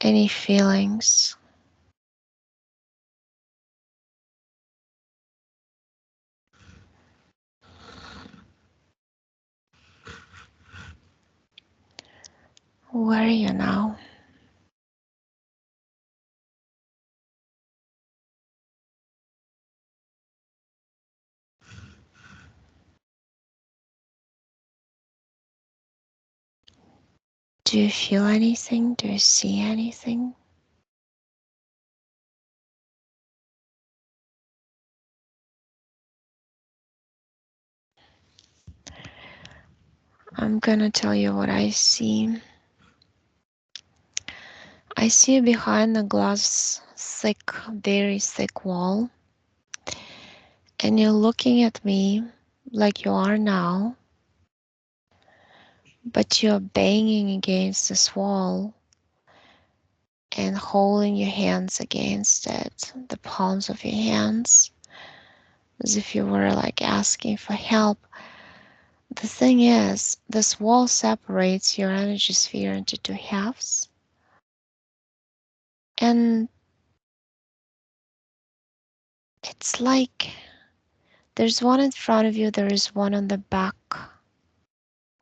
any feelings. Where are you now? Do you feel anything? Do you see anything? I'm gonna tell you what I see. I see behind the glass thick, very thick wall, and you're looking at me like you are now, but you're banging against this wall and holding your hands against it, the palms of your hands, as if you were like asking for help. The thing is, this wall separates your energy sphere into two halves. And it's like there's one in front of you, there is one on the back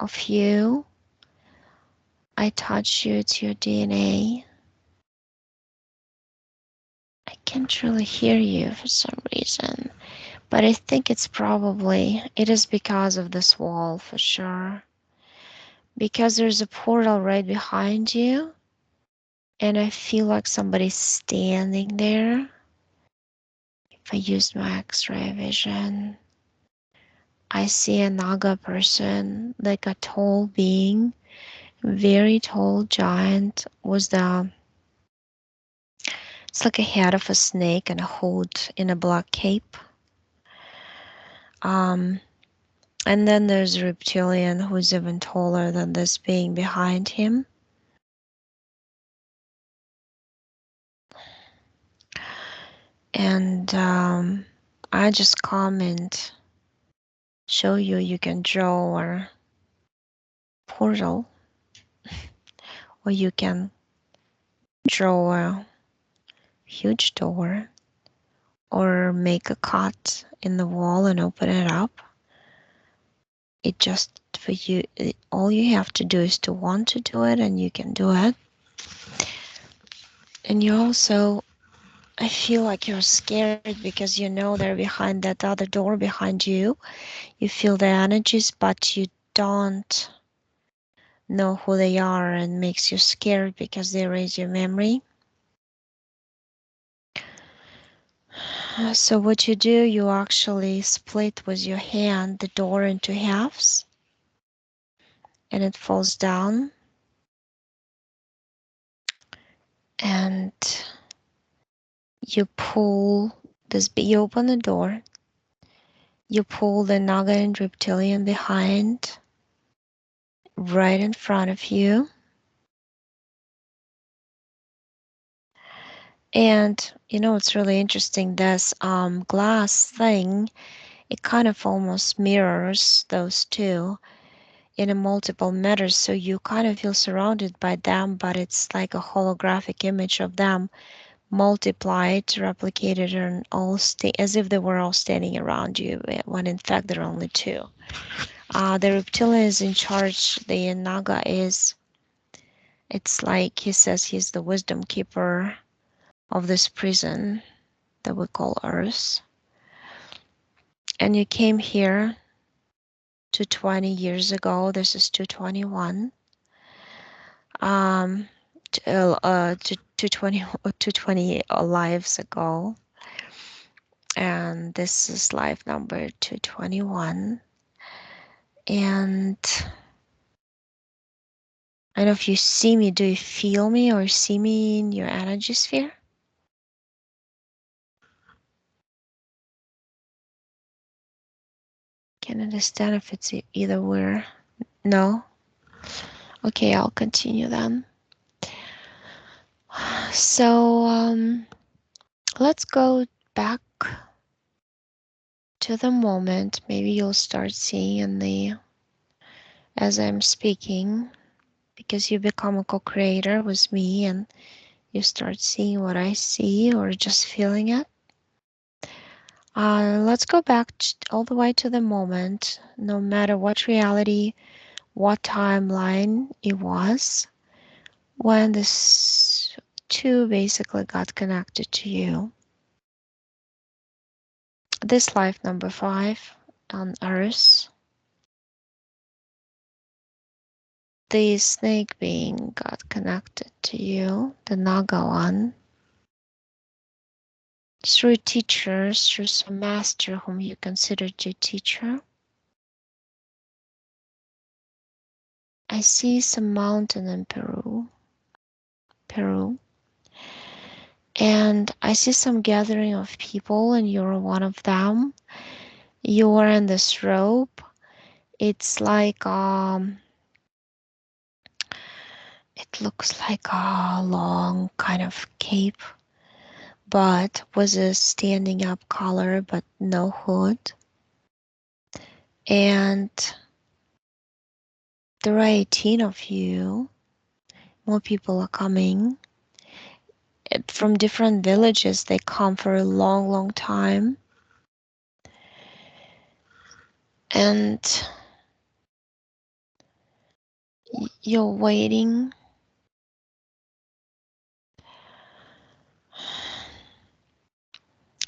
of you. I touch you, it's your DNA. I can't really hear you for some reason, but I think it is because of this wall for sure. Because there's a portal right behind you, and I feel like somebody's standing there. If I use my X-ray vision, I see a Naga person, like a tall being, very tall giant, it's like a head of a snake and a hood in a black cape. And then there's a reptilian who's even taller than this being behind him. And I just comment, show you can draw a portal, or you can draw a huge door, or make a cut in the wall and open it up. It just for you, all you have to do is to want to do it, and you can do it. And you also, I feel like you're scared because you know they're behind that other door behind you. You feel the energies, but you don't know who they are, and makes you scared because they erase your memory. So what you do, you actually split with your hand the door into halves, and it falls down. And you pull this, you open the door, you pull the Naga and reptilian behind, right in front of you. And you know, it's really interesting, this glass thing, it kind of almost mirrors those two in a multiple matters. So you kind of feel surrounded by them, but it's like a holographic image of them multiplied, replicated, and all as if they were all standing around you, when in fact there are only two. The reptilian is in charge. The Naga is, it's like he says he's the wisdom keeper of this prison that we call Earth. And you came here 220 years ago. This is 221. 220 lives ago. And this is life number 221. And I don't know if you see me. Do you feel me or see me in your energy sphere? Can't understand if it's either where. No? Okay, I'll continue then. So let's go back to the moment. Maybe you'll start seeing as I'm speaking, because you become a co-creator with me, and you start seeing what I see or just feeling it. Let's go back all the way to the moment, no matter what reality, what timeline it was, when this two basically got connected to you. This life number 5 on Earth, the snake being got connected to you, the Naga one, through teachers, through some master whom you considered your teacher. I see some mountain in Peru, and I see some gathering of people, and you're one of them. You're in this rope. It's like it looks like a long kind of cape, but with a standing up collar, but no hood. And there are 18 of you. More people are coming from different villages. They come for a long, long time. And you're waiting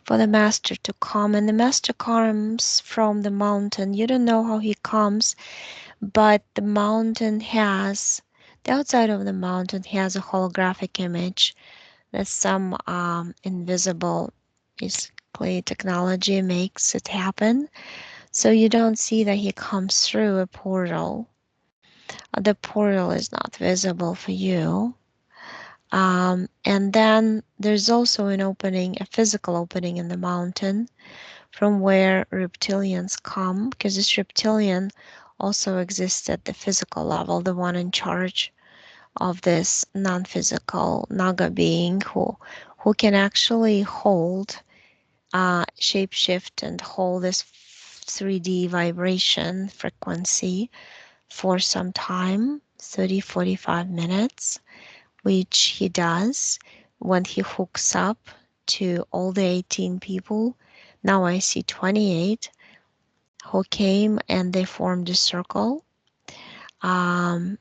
for the master to come. And the master comes from the mountain. You don't know how he comes, but the mountain has, the outside of the mountain has a holographic image that some invisible basically technology makes it happen. So you don't see that he comes through a portal. The portal is not visible for you. And then there's also an opening, a physical opening in the mountain from where reptilians come, because this reptilian also exists at the physical level, the one in charge of this non-physical Naga being who can actually hold, shapeshift and hold this 3D vibration frequency for some time, 30, 45 minutes, which he does when he hooks up to all the 18 people. Now I see 28 who came and they formed a circle. Um,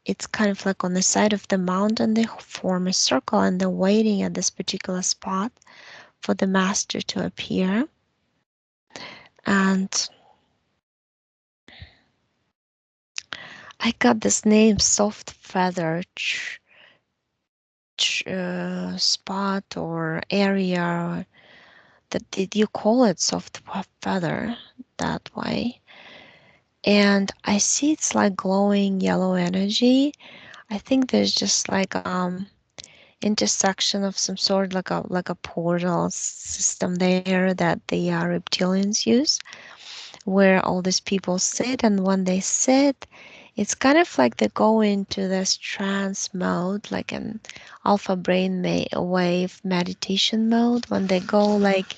it's kind of like on the side of the mountain, they form a circle and they're waiting at this particular spot for the master to appear. And I got this name, soft feather spot or area. That did you call it soft feather that way? And I see it's like glowing yellow energy. I think there's just like intersection of some sort, like a portal system there that the reptilians use, where all these people sit, and when they sit, it's kind of like they go into this trance mode, like an alpha brain wave meditation mode, when they go like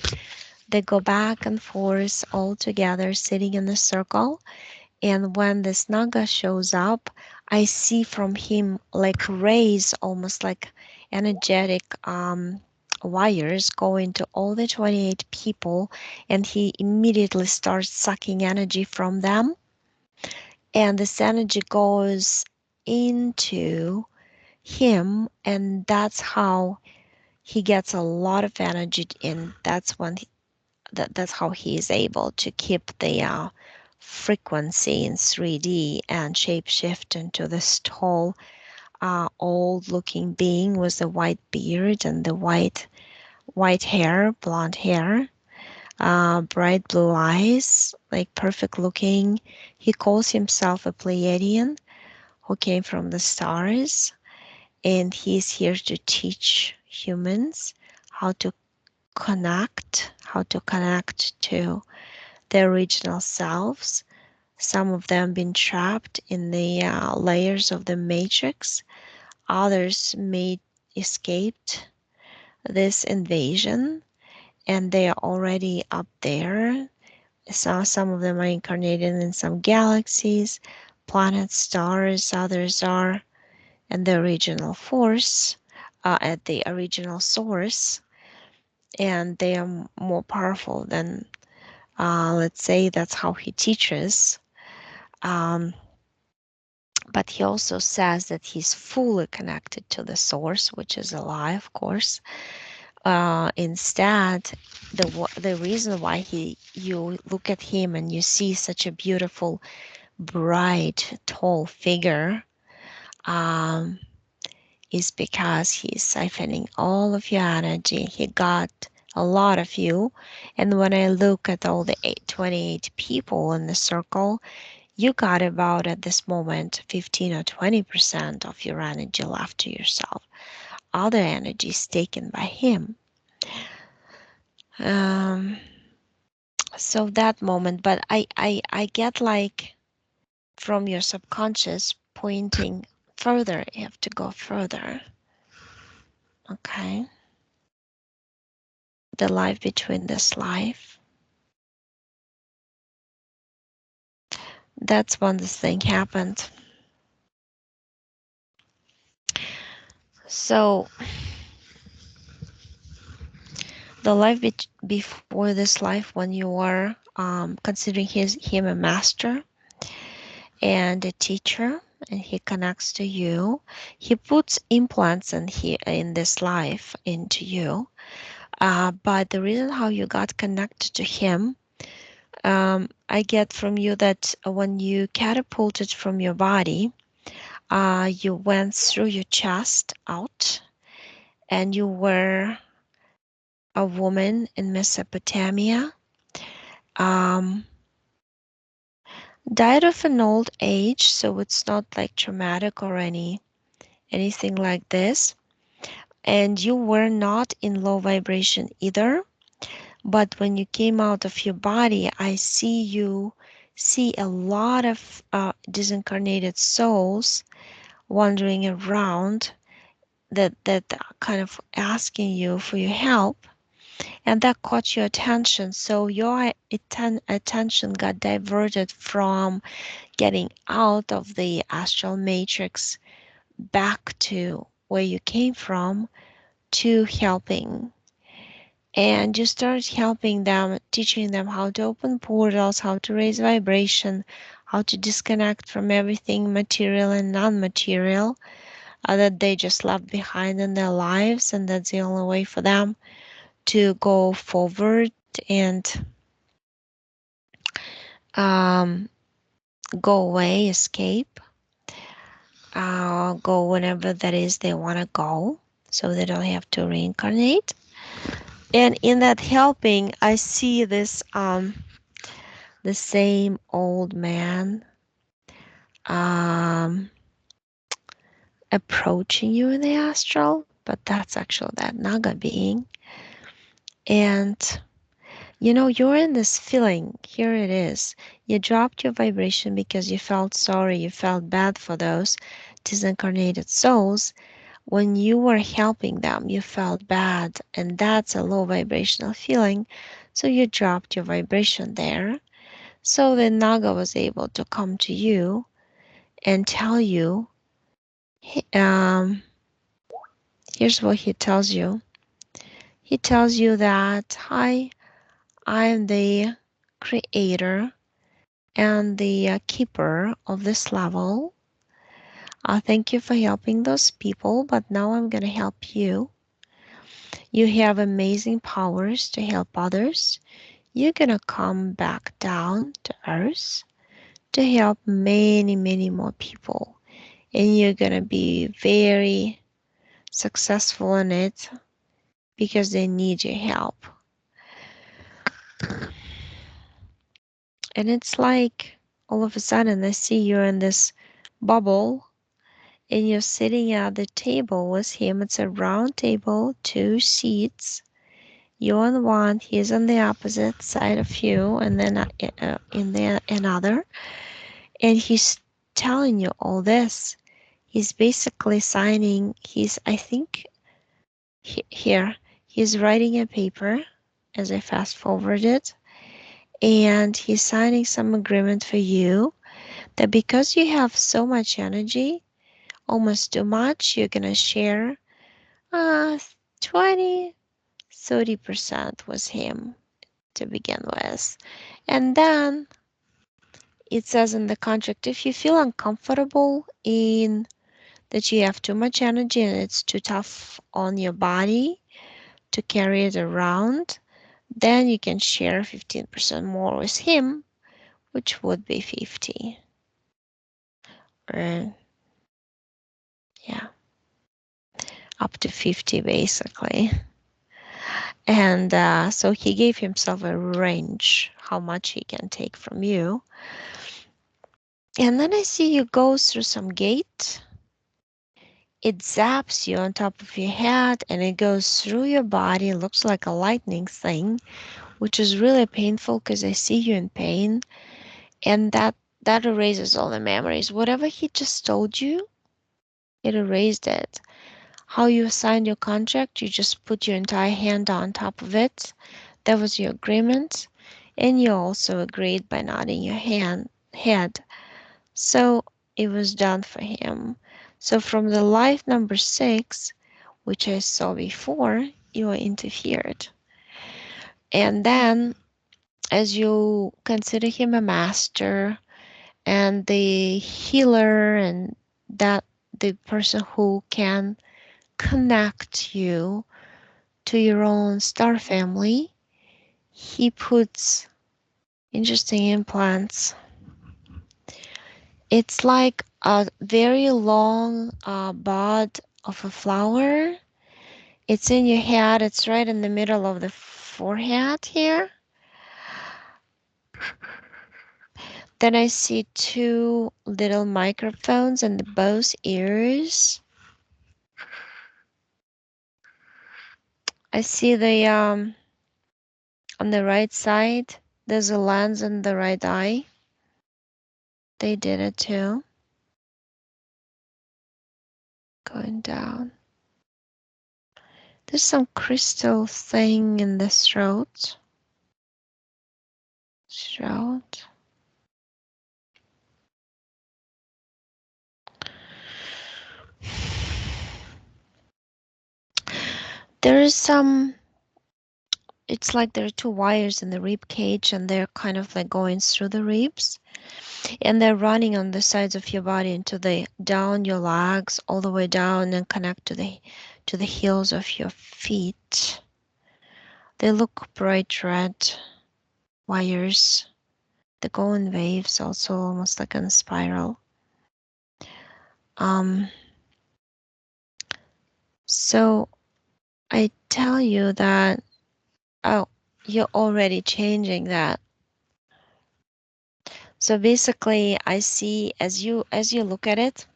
they go back and forth all together sitting in a circle. And when this Naga shows up, I see from him like rays, almost like energetic wires going to all the 28 people, and he immediately starts sucking energy from them. And this energy goes into him, and that's how he gets a lot of energy, and that's when that's how he is able to keep the frequency in 3D and shapeshift into this tall, old-looking being with the white beard and the white hair, blonde hair, bright blue eyes, like perfect looking. He calls himself a Pleiadian who came from the stars, and he's here to teach humans how to connect to their original selves. Some of them been trapped in the layers of the matrix. Others may escaped this invasion, and they are already up there. So some of them are incarnated in some galaxies, planets, stars. Others are in the original force, at the original source, and they are more powerful than, let's say, that's how he teaches. Um, but he also says that he's fully connected to the source, which is a lie, of course. Instead, the reason why you look at him and you see such a beautiful, bright, tall figure, um, is because he's siphoning all of your energy. He got a lot of you. And when I look at all the 28 people in the circle, you got about at this moment 15 or 20% of your energy left to yourself. Other energy is taken by him. Um, so that moment, but I get like from your subconscious pointing further. You have to go further. Okay. The life between this life. That's when this thing happened. So the life before this life, when you are considering him a master and a teacher, and he connects to you, he puts implants in this life into you. But the reason how you got connected to him, I get from you that when you catapulted from your body, you went through your chest out, and you were a woman in Mesopotamia, um, died of an old age, so it's not like traumatic or anything like this. And you were not in low vibration either. But when you came out of your body, I see a lot of disincarnated souls wandering around that kind of asking you for your help, and that caught your attention. So your attention got diverted from getting out of the astral matrix back to where you came from to helping. And you started helping them, teaching them how to open portals, how to raise vibration, how to disconnect from everything material and non-material that they just left behind in their lives. And that's the only way for them to go forward and um, go away, escape, go whenever that is they want to go, so they don't have to reincarnate. And in that helping, I see this the same old man um, approaching you in the astral, but that's actually that Naga being. And you're in this feeling. Here it is. You dropped your vibration because you felt sorry, you felt bad for those disincarnated souls. When you were helping them, you felt bad, and that's a low vibrational feeling. So you dropped your vibration there. So the Naga was able to come to you and tell you, um, here's what he tells you. He tells you that, hi, I'm the creator and the keeper of this level. Thank you for helping those people, but now I'm going to help you. You have amazing powers to help others. You're going to come back down to earth to help many, many more people. And you're going to be very successful in it because they need your help. And it's like all of a sudden I see you're in this bubble and you're sitting at the table with him. It's a round table, 2 seats. You're on one, he's on the opposite side of you, and then in the another. And he's telling you all this. He's basically signing. I think, here, he's writing a paper as I fast forward it, and he's signing some agreement for you that because you have so much energy, almost too much, you're gonna share Uh, 20, 30% was him to begin with. And then it says in the contract, if you feel uncomfortable in that you have too much energy and it's too tough on your body to carry it around, then you can share 15% more with him, which would be 50. Or yeah, up to 50 basically. And so he gave himself a range how much he can take from you. And then I see you go through some gate. It zaps you on top of your head and it goes through your body. It looks like a lightning thing, which is really painful because I see you in pain. And that erases all the memories. Whatever he just told you, it erased it. How you signed your contract, you just put your entire hand on top of it. That was your agreement. And you also agreed by nodding your head. So it was done for him. So from the life number 6, which I saw before, you were interfered. And then as you consider him a master and the healer and that the person who can connect you to your own star family, he puts interesting implants. It's like a very long bud of a flower. It's in your head. It's right in the middle of the forehead here. Then I see 2 little microphones in both ears. I see the on the right side, there's a lens in the right eye. They did it too. Going down. There's some crystal thing in the throat. Throat. There is some, it's like there are 2 wires in the rib cage and they're kind of like going through the ribs and they're running on the sides of your body into the down your legs all the way down and connect to the heels of your feet. They look bright red wires. They go in waves also almost like in a spiral. So I tell you that, oh, you're already changing that. So basically I see as you look at it,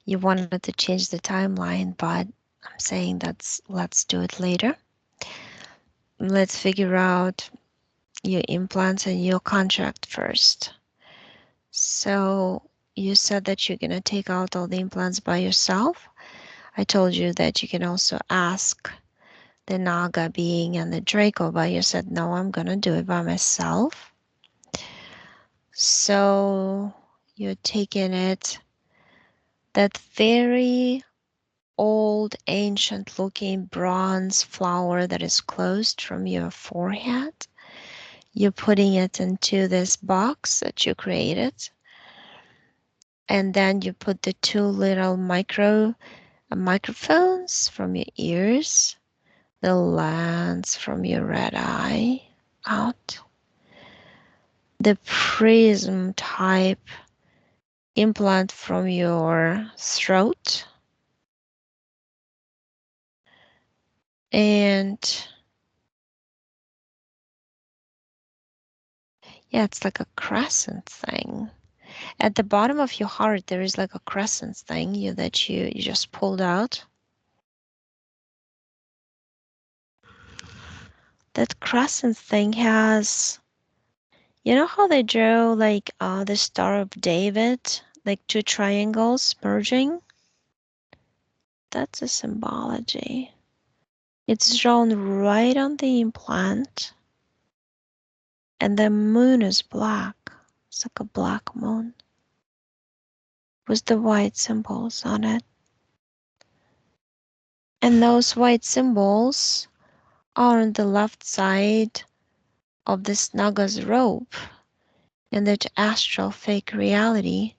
you wanted to change the timeline, but I'm saying let's do it later. Let's figure out your implants and your contract first. So you said that you're gonna take out all the implants by yourself. I told you that you can also ask the Naga being and the Draco, but you said no, I'm gonna do it by myself. So you're taking it, that very old, ancient looking bronze flower that is closed from your forehead. You're putting it into this box that you created. And then you put the 2 little microphones from your ears, the lens from your red eye out, the prism type implant from your throat, and yeah, it's like a crescent thing. At the bottom of your heart, there is like a crescent thing that you just pulled out. That crescent thing has, you know how they draw like the Star of David, like 2 triangles merging? That's a symbology. It's drawn right on the implant, and the moon is black. It's like a black moon. with the white symbols on it. And those white symbols are on the left side of this Naga's robe in that astral fake reality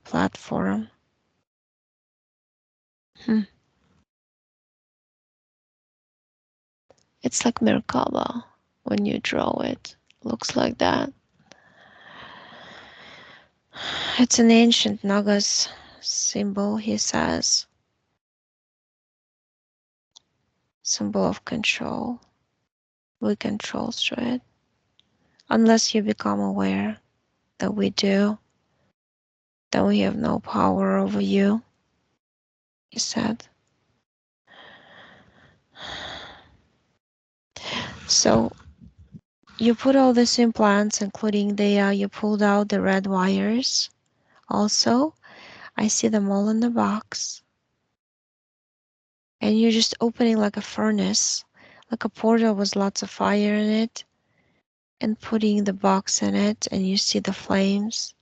platform. It's like merkaba when you draw it. Looks like that. It's an ancient Naga's symbol, he says. Symbol of control. We control through it. Unless you become aware that we do, that we have no power over you, he said. So you put all these implants, including you pulled out the red wires. Also, I see them all in the box. And you're just opening like a furnace, like a portal with lots of fire in it, and putting the box in it, and you see the flames.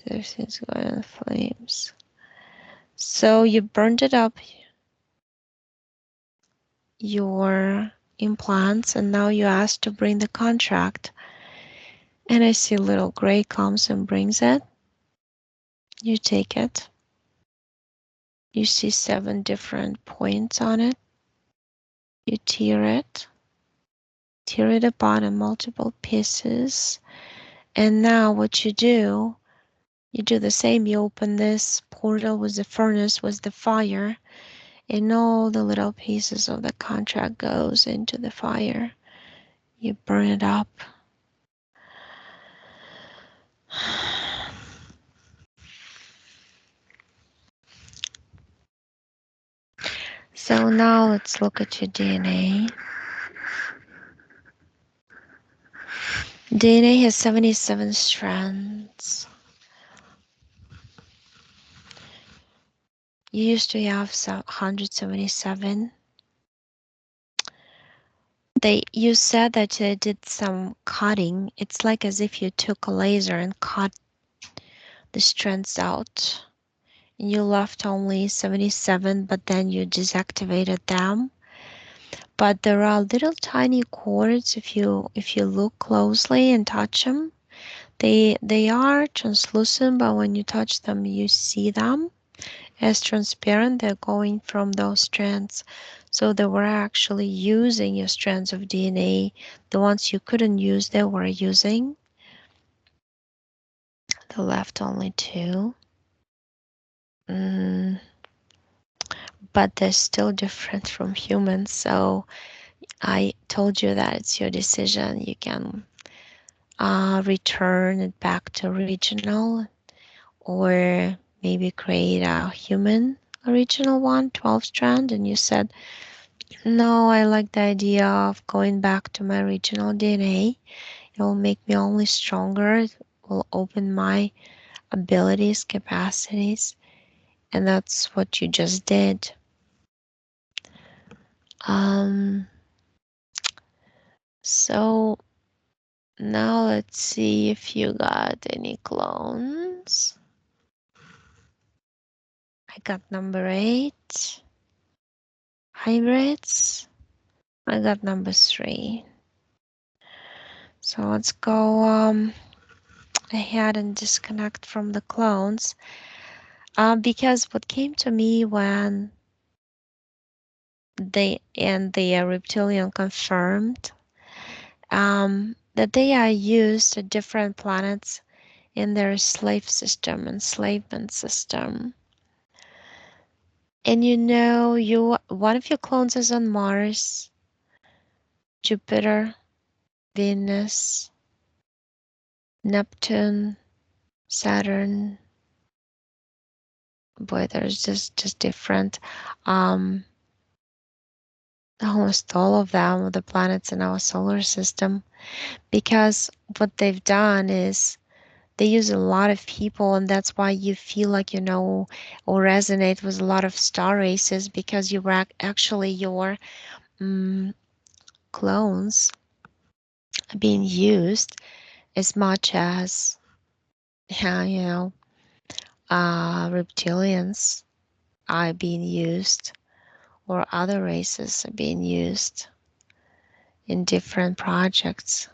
Everything's going in flames. So you burned it up, your implants, and now you asked to bring the contract. And I see little gray comes and brings it. You take it. You see 7 different points on it. You tear it apart in multiple pieces. And now what you do the same. You open this portal with the furnace, with the fire, and all the little pieces of the contract goes into the fire. You burn it up. So now let's look at your DNA. DNA has 77 strands. You used to have 177. You said that they did some cutting. It's like as if you took a laser and cut the strands out. And you left only 77, but then you deactivated them. But there are little tiny cords if you look closely and touch them. They are translucent, but when you touch them, you see them as transparent. They're going from those strands. So they were actually using your strands of DNA. The ones you couldn't use, they were using. They left only 2. But they're still different from humans. So I told you that it's your decision. You can return it back to original, or maybe create a human original one, 12 strand. And you said, no, I like the idea of going back to my original DNA. It will make me only stronger. It will open my abilities, capacities. And that's what you just did. So now let's see if you got any clones. I got number 8. Hybrids. I got number 3. So let's go ahead and disconnect from the clones. Because what came to me when the reptilian confirmed that they are used at different planets in their enslavement system. And one of your clones is on Mars, Jupiter, Venus, Neptune, Saturn. Boy, there's just different. Almost all of them, the planets in our solar system, because what they've done is they use a lot of people, and that's why you feel like or resonate with a lot of star races, because you were actually your clones being used as much as, yeah, reptilians are being used, or other races are being used in different projects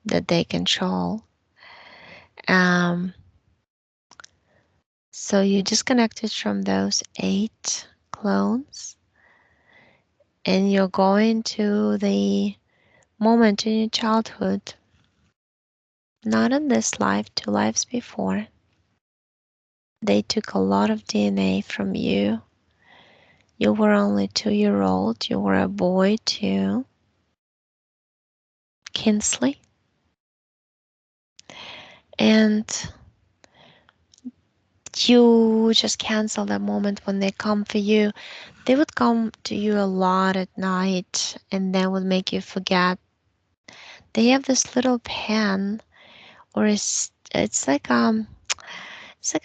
that they control. Um, so you disconnected from those 8 clones, and you're going to the moment in your childhood, not in this life, 2 lives before. They took a lot of DNA from you. You were only 2-year old. You were a boy too. Kinsley. And you just cancel that moment when they come for you. They would come to you a lot at night and then would make you forget. They have this little pen, or it's like a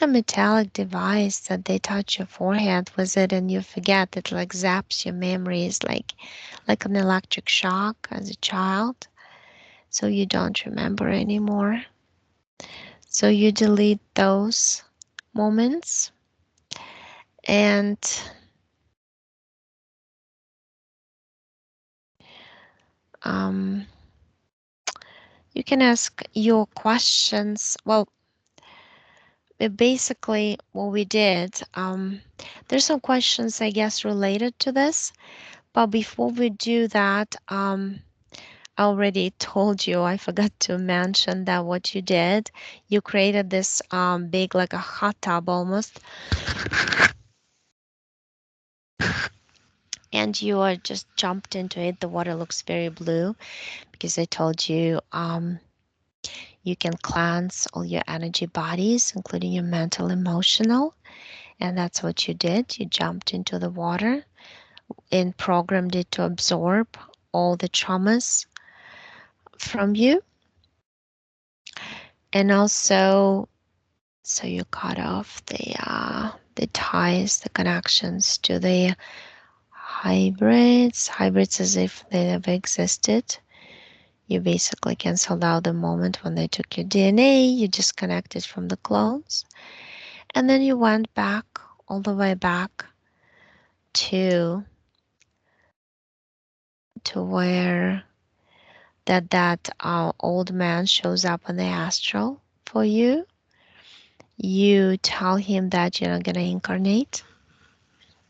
metallic device that they touch your forehead with it, and you forget. It like zaps your memories like an electric shock as a child. So you don't remember anymore. So you delete those moments, and um, you can ask your questions. Well, basically, what we did, there's some questions, I guess, related to this. But before we do that, I already told you, I forgot to mention that what you did, you created this big, like a hot tub almost, and you are just jumped into it. The water looks very blue because I told you you can cleanse all your energy bodies, including your mental, emotional, and that's what you did. You jumped into the water and programmed it to absorb all the traumas from you, and also so you cut off the ties, the connections to the hybrids as if they never existed. You basically canceled out the moment when they took your DNA, you disconnected from the clones, and then you went back, all the way back to where that old man shows up in the astral for you. You tell him that you're not gonna incarnate.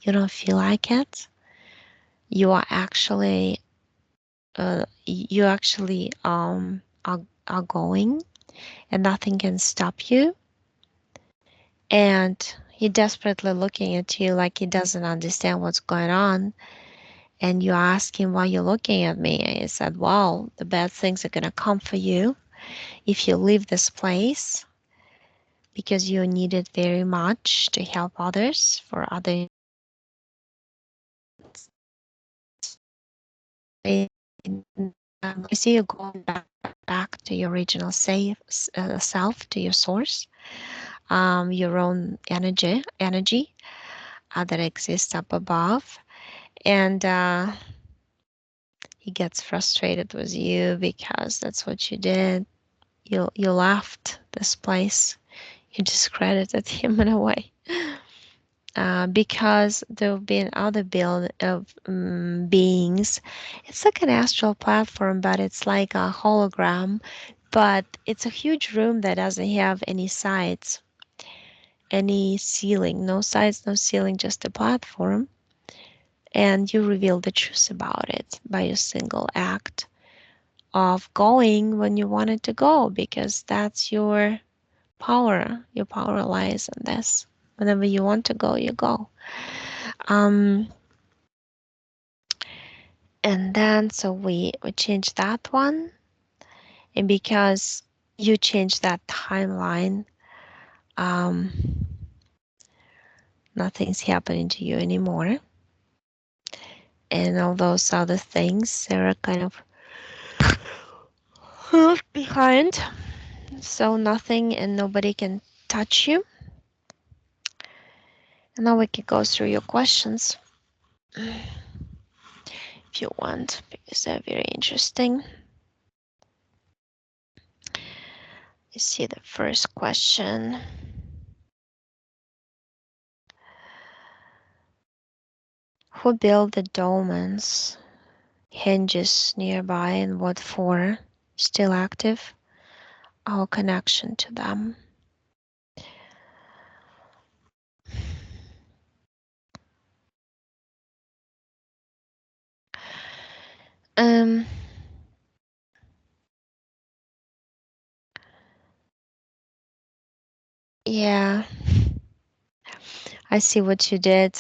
You don't feel like it. You are actually you actually are going, and nothing can stop you. And he desperately looking at you like he doesn't understand what's going on. And you ask him, why you looking at me? And he said, well, the bad things are gonna come for you if you leave this place, because you need it very much to help others, for other. I see you going back to your original self, to your source, your own energy that exists up above. And he gets frustrated with you because that's what you did. You left this place. You discredited him in a way. Because there have been other build of beings. It's like an astral platform, but it's like a hologram. But it's a huge room that doesn't have any sides, any ceiling, no sides, no ceiling, just a platform. And you reveal the truth about it by a single act of going when you wanted to go, because that's your power. Your power lies in this. Whenever you want to go, you go. Um, and then so we changed that one, and because you changed that timeline, um, nothing's happening to you anymore, and all those other things, they're kind of left behind, so nothing and nobody can touch you. And now we can go through your questions if you want, because they're very interesting. You see the first question. Who built the dolmens? Hinges nearby and what for? Still active? Our connection to them. Um, yeah, I see what you did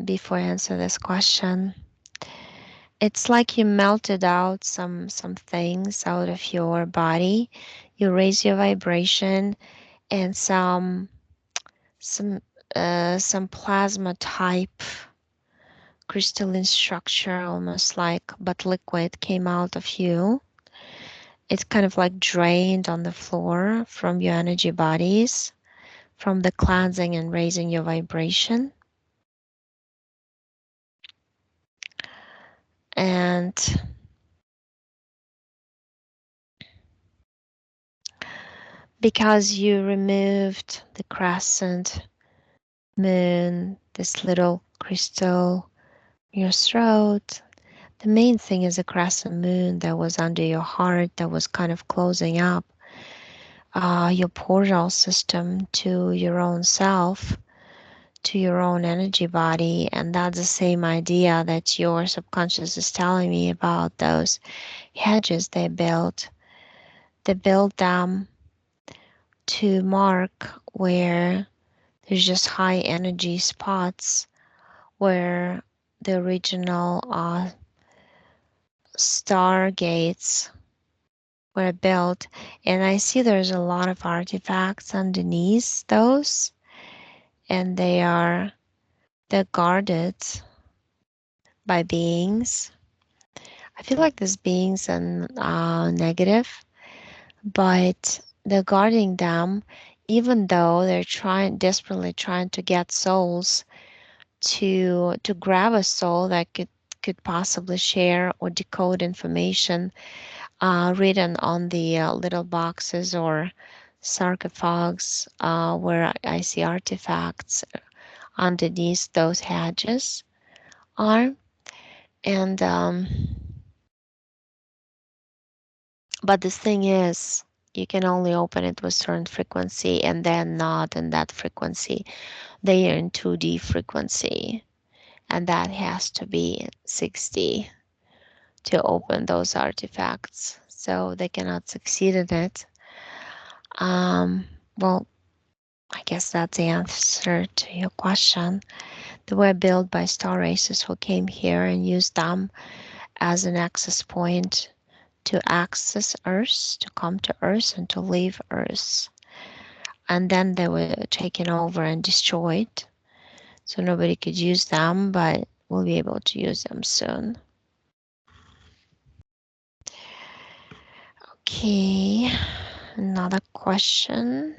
before I answer this question. It's like you melted out some things out of your body. You raise your vibration and some some plasma type crystalline structure, almost like but liquid, came out of you. It's kind of like drained on the floor from your energy bodies, from the cleansing and raising your vibration. And because you removed the crescent moon, this little crystal in your throat, the main thing is a crescent moon that was under your heart that was kind of closing up your portal system to your own self, to your own energy body. And that's the same idea that your subconscious is telling me about those hedges they built. They built them to mark where there's just high energy spots where the original stargates were built. And I see there's a lot of artifacts underneath those, and they're guarded by beings. I feel like these beings are negative, but they're guarding them, even though they're desperately trying to get souls to grab a soul that could possibly share or decode information written on the little boxes or sarcophags where I see artifacts underneath those hedges are. And but the thing is, you can only open it with certain frequency and then not in that frequency. They are in 2D frequency, and that has to be 6D to open those artifacts. So they cannot succeed in it. Well, I guess that's the answer to your question. They were built by star racers who came here and used them as an access point to access Earth, to come to Earth and to leave Earth. And then they were taken over and destroyed. So nobody could use them, but we'll be able to use them soon. Okay, another question.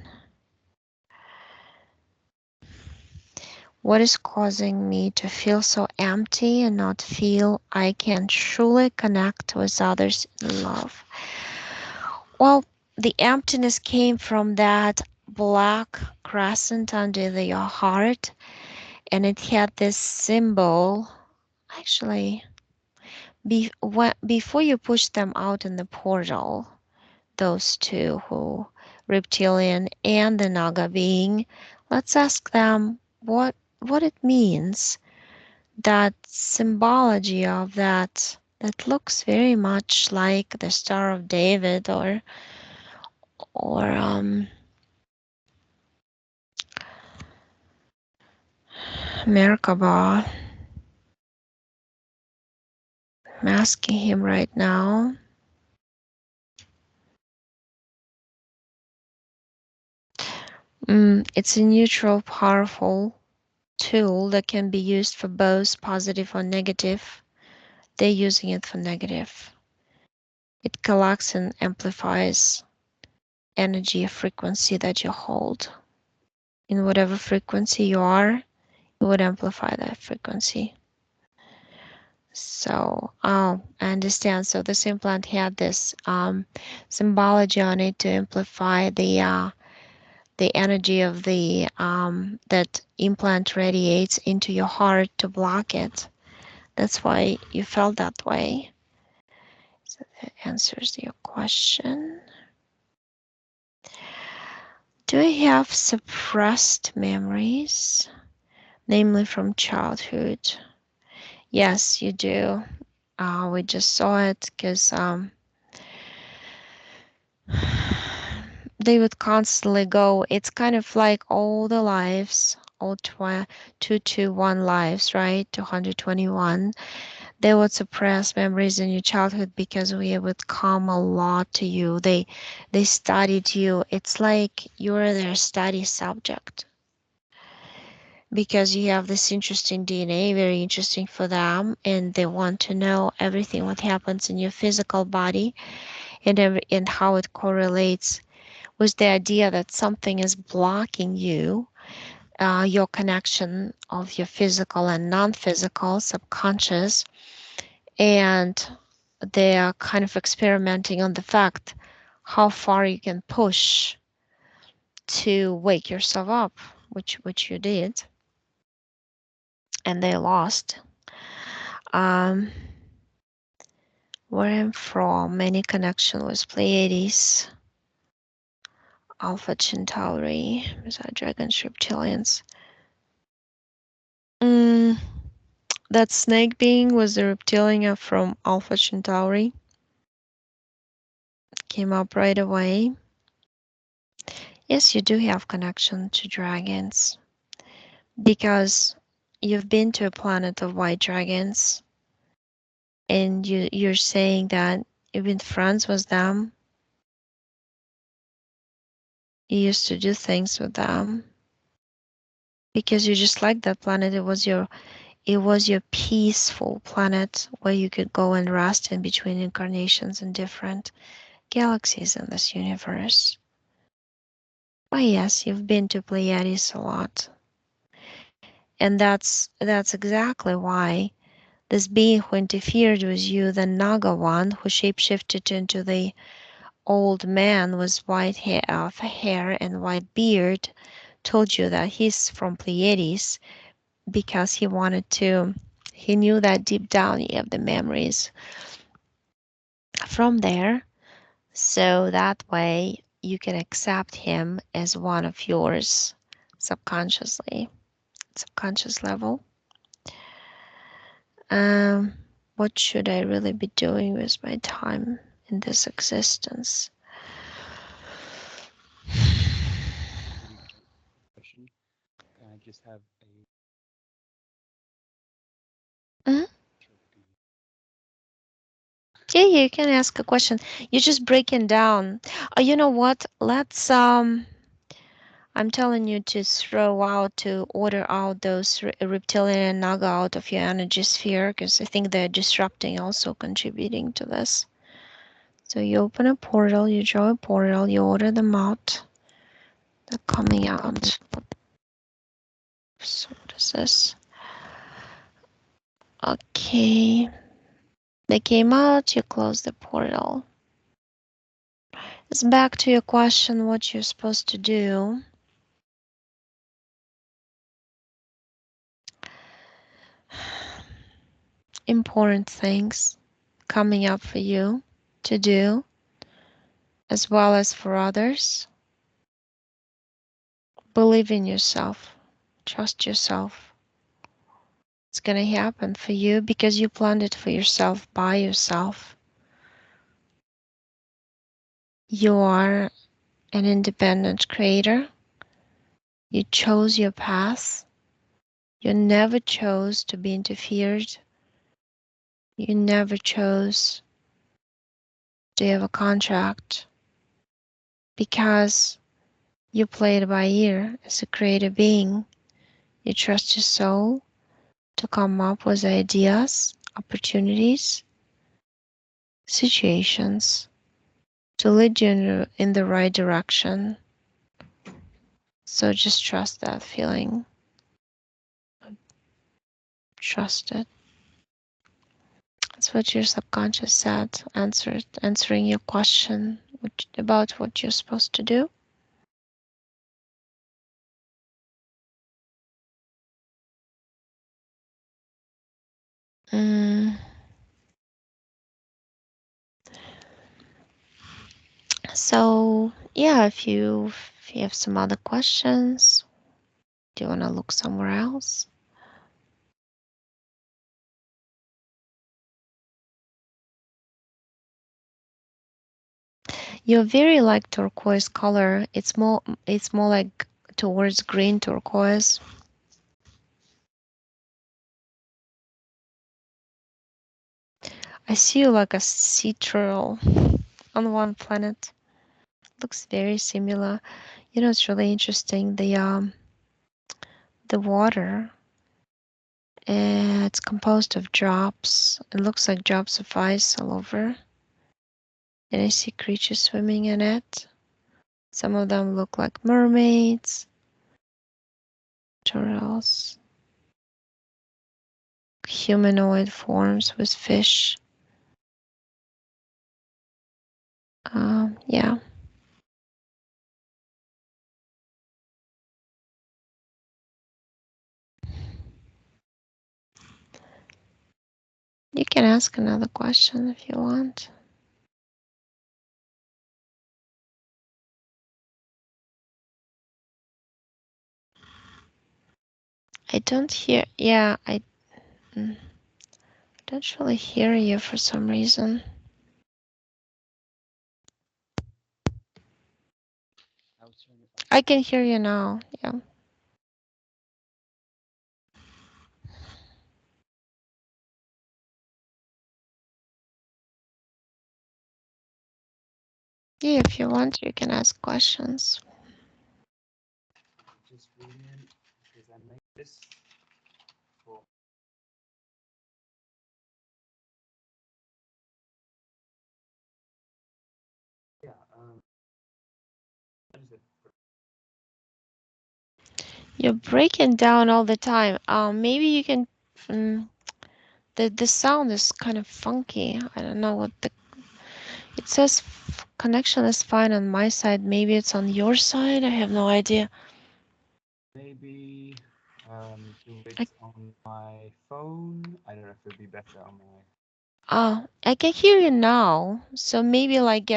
What is causing me to feel so empty and not feel I can truly connect with others in love? Well, the emptiness came from that black crescent under your heart, and it had this symbol. Actually, before you push them out in the portal, those two who reptilian and the Naga being, let's ask them what it means. That symbology of that looks very much like the Star of David or merkaba. I'm asking him right now. It's a neutral, powerful tool that can be used for both positive or negative. They're using it for negative. It collects and amplifies energy frequency that you hold. In whatever frequency you are, it would amplify that frequency. So, oh, I understand. So this implant had this symbology on it to amplify the energy of the that implant radiates into your heart to block it. That's why you felt that way. So that answers your question. Do you have suppressed memories, namely from childhood? Yes, you do. We just saw it because they would constantly go. It's kind of like all the lives, all 221 lives, right? 221. They would suppress memories in your childhood because we would come a lot to you. They studied you. It's like you're their study subject because you have this interesting DNA, very interesting for them, and they want to know everything what happens in your physical body and how it correlates with the idea that something is blocking you, your connection of your physical and non-physical subconscious, and they are kind of experimenting on the fact how far you can push to wake yourself up, which you did, and they lost. Um, where I'm from, many connection with Pleiades, Alpha Centauri, beside dragons, reptilians. Mm, that snake being was the reptilian from Alpha Centauri. Came up right away. Yes, you do have connection to dragons because you've been to a planet of white dragons, and you're saying that you've been friends with them. You used to do things with them because you just liked that planet. It was your peaceful planet where you could go and rest in between incarnations in different galaxies in this universe. Why, yes, you've been to Pleiades a lot. And that's exactly why this being who interfered with you, the Naga one, who shapeshifted into the old man with white hair and white beard, told you that he's from Pleiades because he knew that deep down you have the memories from there. So that way you can accept him as one of yours subconsciously, subconscious level. Um, what should I really be doing with my time in this existence? Question. I just have a Mhm. sure to be Yeah, you can ask a question. You're just breaking down. You know what? I'm telling you to order out those reptilian and Naga out of your energy sphere because I think they're disrupting, also contributing to this. So you open a portal, you draw a portal, you order them out. They're coming out. So what is this? Okay. They came out, you close the portal. It's back to your question what you're supposed to do. Important things coming up for you to do, as well as for others. Believe in yourself, trust yourself. It's going to happen for you because you planned it for yourself by yourself. You are an independent creator. You chose your path. You never chose to be interfered. You never chose to have a contract because you played by ear as a creative being. You trust your soul to come up with ideas, opportunities, situations to lead you in the right direction. So just trust that feeling. Trust it. That's what your subconscious said, answering your question about what you're supposed to do. Mm, so yeah, if you have some other questions, do you want to look somewhere else? You're very like turquoise color. It's more like towards green turquoise. I see you like a sea turtle on one planet. Looks very similar. It's really interesting. The water, it's composed of drops. It looks like drops of ice all over. And I see creatures swimming in it. Some of them look like mermaids, turtles, humanoid forms with fish. Yeah, you can ask another question if you want. I don't hear. Yeah, I don't really hear you for some reason. I'll turn it up. I can hear you now. Yeah. Yeah, if you want, you can ask questions. Just reading because I made this for yeah. What is it? You're breaking down all the time. Maybe you can. Um, the sound is kind of funky. I don't know what the. It says connection is fine on my side. Maybe it's on your side. I have no idea. Maybe do it I, on my phone. I don't know if it'd be better on my. I can hear you now. So maybe like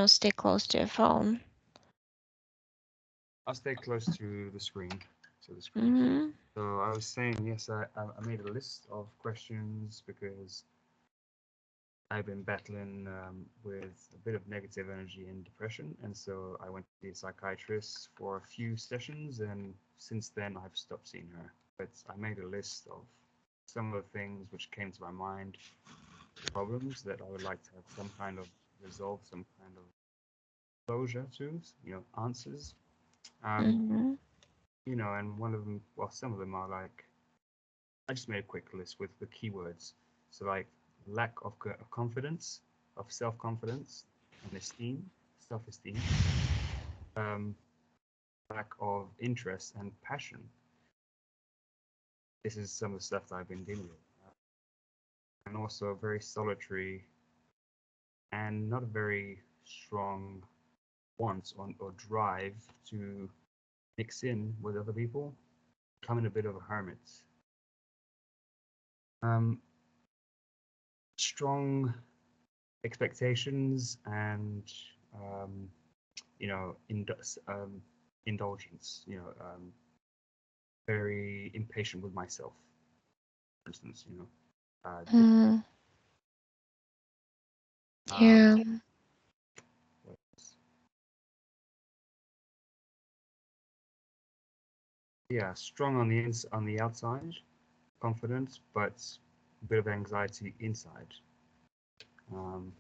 stay close to your phone. I'll stay close to the screen. To the screen. Mm-hmm. So I was saying, yes, I made a list of questions because I've been battling with a bit of negative energy and depression, and so I went to see a psychiatrist for a few sessions, and since then I've stopped seeing her. But I made a list of some of the things which came to my mind, problems that I would like to have some kind of resolve, some kind of closure to, answers. Um, Mm-hmm. and one of them, well, some of them are like I just made a quick list with the keywords. So like lack of confidence, of self-confidence and esteem, self-esteem, um, lack of interest and passion. This is some of the stuff that I've been dealing with. And also very solitary and not a very strong want or drive to mix in with other people, becoming a bit of a hermit. Um, Strong expectations and um, you know, indulgence, very impatient with myself, for instance, Mm-hmm. um, Yeah. yeah, strong on on the outside, confident, but a bit of anxiety inside. Um,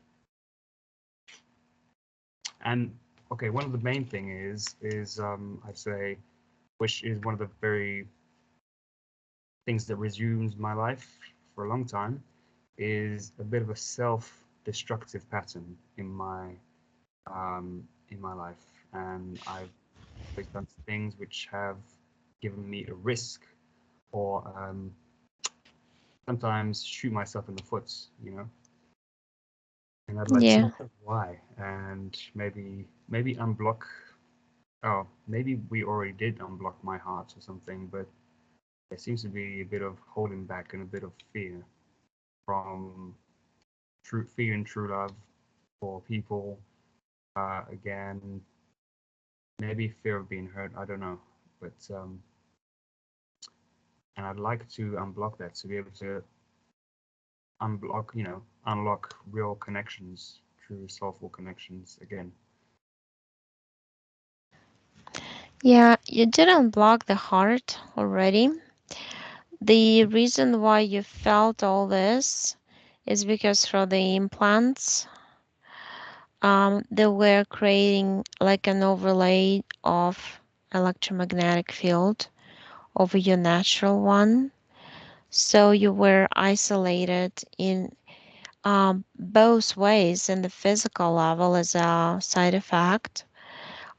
and okay, one of the main thing is I'd say, which is one of the very things that resumes my life for a long time, is a bit of a self-destructive pattern in my life, and I've always done things which have given me a risk or sometimes shoot myself in the foot, you know, and I'd like to Yeah. know why, and maybe unblock. Oh, maybe we already did unblock my heart or something, but there seems to be a bit of holding back and a bit of fear from true fear and true love for people. Again, maybe fear of being hurt. I don't know, but and I'd like to unblock that to be able to unblock, unlock real connections, true soulful connections again. Yeah, you didn't block the heart already. The reason why you felt all this is because through the implants, they were creating like an overlay of electromagnetic field over your natural one. So you were isolated in both ways, in the physical level as a side effect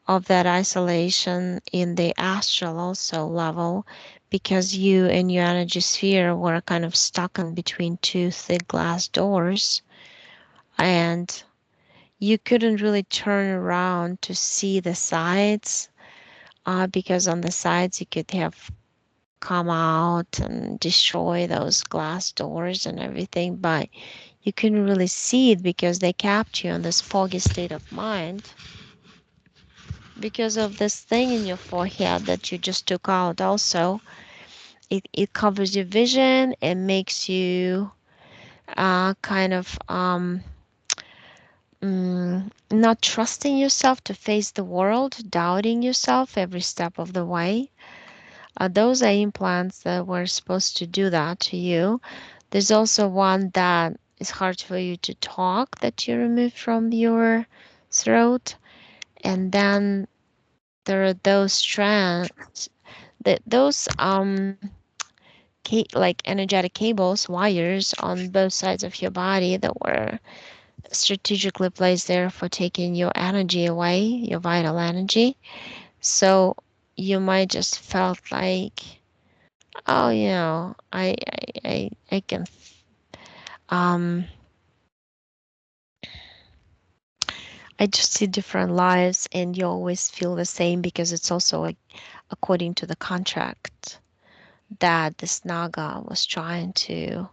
of that isolation, in the astral also level, because you and your energy sphere were kind of stuck in between two thick glass doors, and you couldn't really turn around to see the sides, because on the sides you could have come out and destroy those glass doors and everything, but you couldn't really see it because they kept you in this foggy state of mind because of this thing in your forehead that you just took out. Also, it covers your vision and makes you kind of not trusting yourself to face the world, doubting yourself every step of the way. Those are implants that were supposed to do that to you. There's also one that is hard for you to talk that you remove from your throat. And then there are those strands, that those like energetic cables, wires on both sides of your body that were strategically placed there for taking your energy away, your vital energy. So you might just felt like, oh, I can um I just see different lives, and you always feel the same because it's also like according to the contract that this Naga was trying to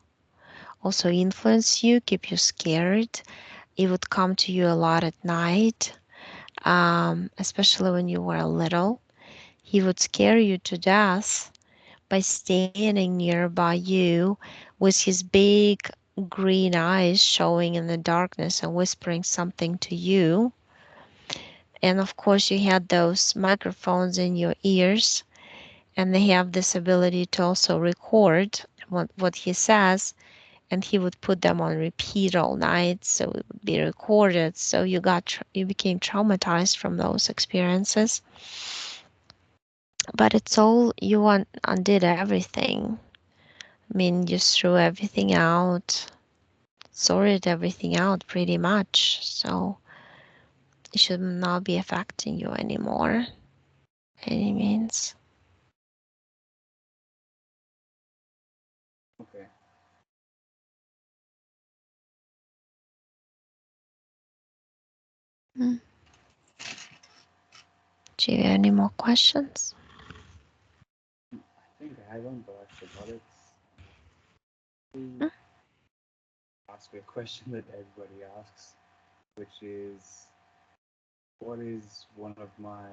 also influence you, keep you scared. It would come to you a lot at night, especially when you were little. He would scare you to death by standing nearby you with his big green eyes showing in the darkness and whispering something to you. And of course, you had those microphones in your ears, and they have this ability to also record what he says, and he would put them on repeat all night, so it would be recorded. So you became traumatized from those experiences. But it's all you undid everything. I mean, you threw everything out, sorted everything out pretty much. So it should not be affecting you anymore, any means. Okay. Mm. Do you have any more questions? I think I have one, but I forgot it. Mm. Ask a question that everybody asks, which is, what is one of my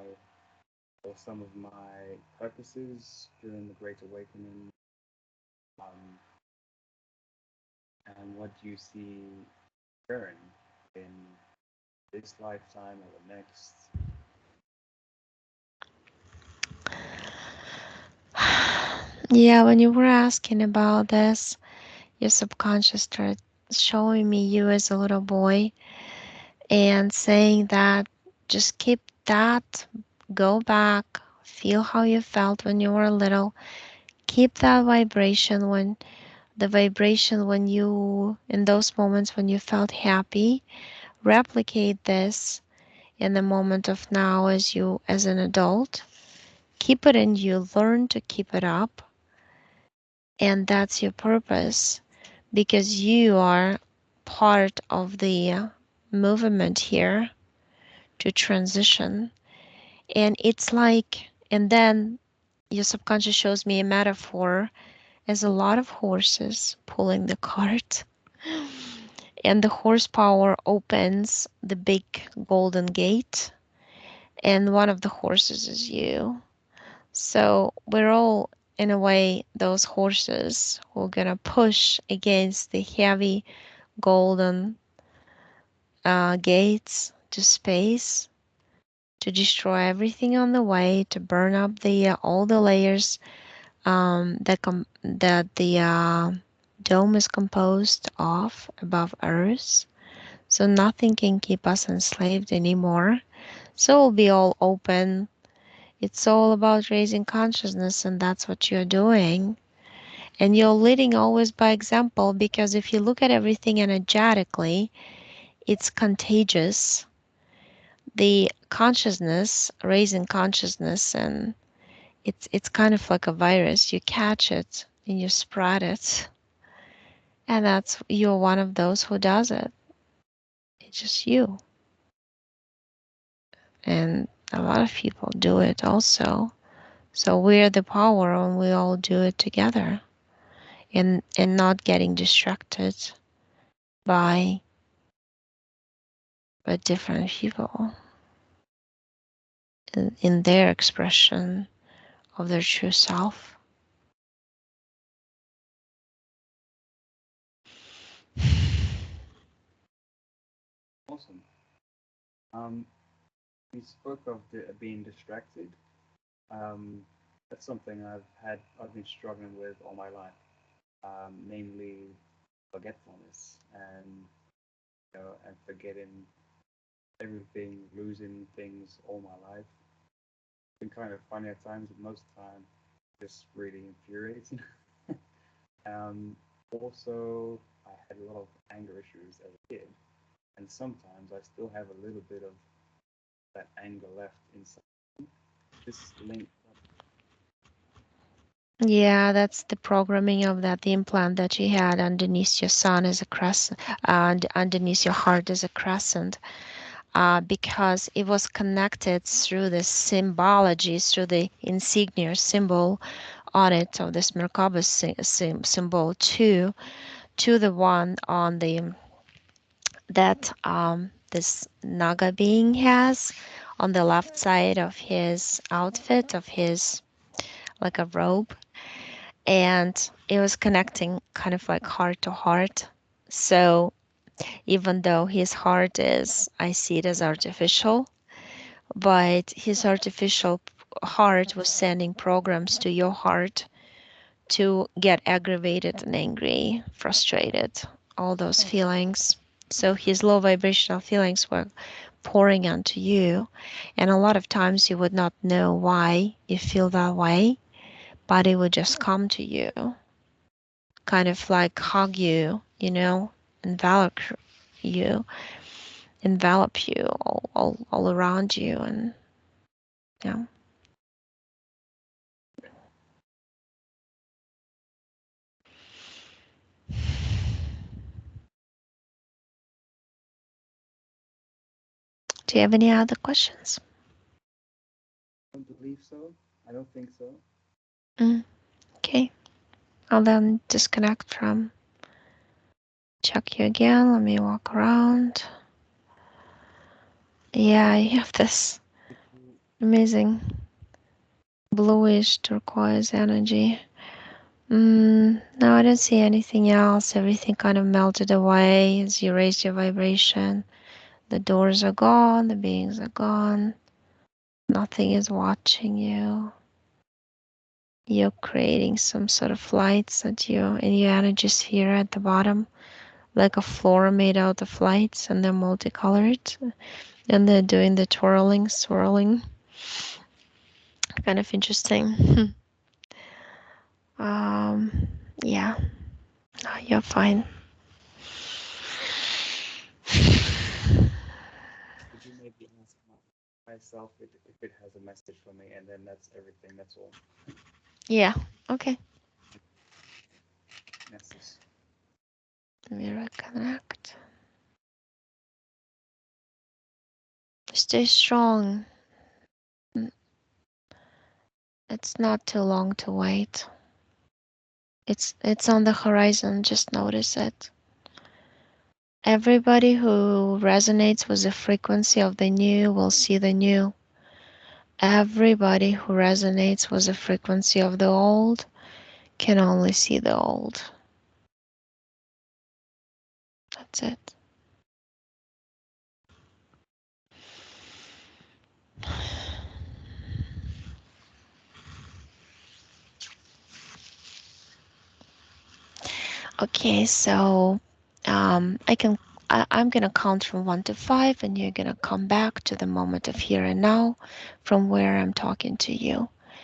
or some of my purposes during the Great Awakening, um, and what do you see occurring in this lifetime or the next? Yeah, when you were asking about this, your subconscious started showing me you as a little boy and saying that just keep that, go back, feel how you felt when you were little, keep that vibration when you, in those moments when you felt happy, replicate this in the moment of now as an adult. Keep it in you, learn to keep it up, And that's your purpose because you are part of the movement here to transition. And it's like, and then your subconscious shows me a metaphor as a lot of horses pulling the cart. And the horsepower opens the big golden gate, and one of the horses is you. So we're all, in a way, those horses who are gonna push against the heavy golden gates to space to destroy everything on the way, to burn up the all the layers that the dome is composed of above Earth. So nothing can keep us enslaved anymore. So we'll be all open. It's all about raising consciousness, and that's what you're doing. And you're leading always by example because if you look at everything energetically, it's contagious. The consciousness, raising consciousness, and it's kind of like a virus. You catch it and you spread it, and that's you're one of those who does it. It's just you, and a lot of people do it also. So we're the power, and we all do it together, and not getting distracted by different people in their expression of their true self. Awesome. Um, you spoke of being distracted. Um, that's something I've been struggling with all my life, namely forgetfulness and and forgetting everything, losing things all my life. It's been kind of funny at times, but most of the time, just really infuriating. Also, I had a lot of anger issues as a kid, and sometimes I still have a little bit of that anger left inside. This link, Yeah, that's the programming of that, the implant that you had underneath your sun as a crescent, and underneath your heart as a crescent, because it was connected through the symbology, through the insignia symbol on it of this merkaba symbol to the one on the that this Naga being has on the left side of his outfit, of his like a robe, and it was connecting kind of like heart to heart. So even though his heart is, I see it as artificial, but his artificial heart was sending programs to your heart to get aggravated and angry, frustrated, all those feelings. So his low vibrational feelings were pouring onto you, and a lot of times you would not know why you feel that way, but it would just come to you, kind of like hug you, envelop you, envelop you all around you, and you know. Do you have any other questions? I don't believe so. I don't think so. Mm, okay, I'll then disconnect from check you again. Let me walk around. Yeah, you have this Did you, amazing bluish turquoise energy. No, I don't see anything else. Everything kind of melted away as you raised your vibration. The doors are gone, the beings are gone. Nothing is watching you. You're creating some sort of lights at you in your energy sphere at the bottom, like a floor made out of lights, and they're multicolored. And they're doing the twirling, swirling. Kind of interesting. um, yeah, no, you're fine. did you maybe ask myself if it has a message for me, and then that's everything. That's all. Yeah, okay. Yes, yes. Mirror connect. Stay strong. It's not too long to wait. It's on the horizon, just notice it. Everybody who resonates with the frequency of the new will see the new. Everybody who resonates with the frequency of the old can only see the old. That's it. Okay, so I can I'm gonna count from 1 to 5, and you're gonna come back to the moment of here and now from where I'm talking to you.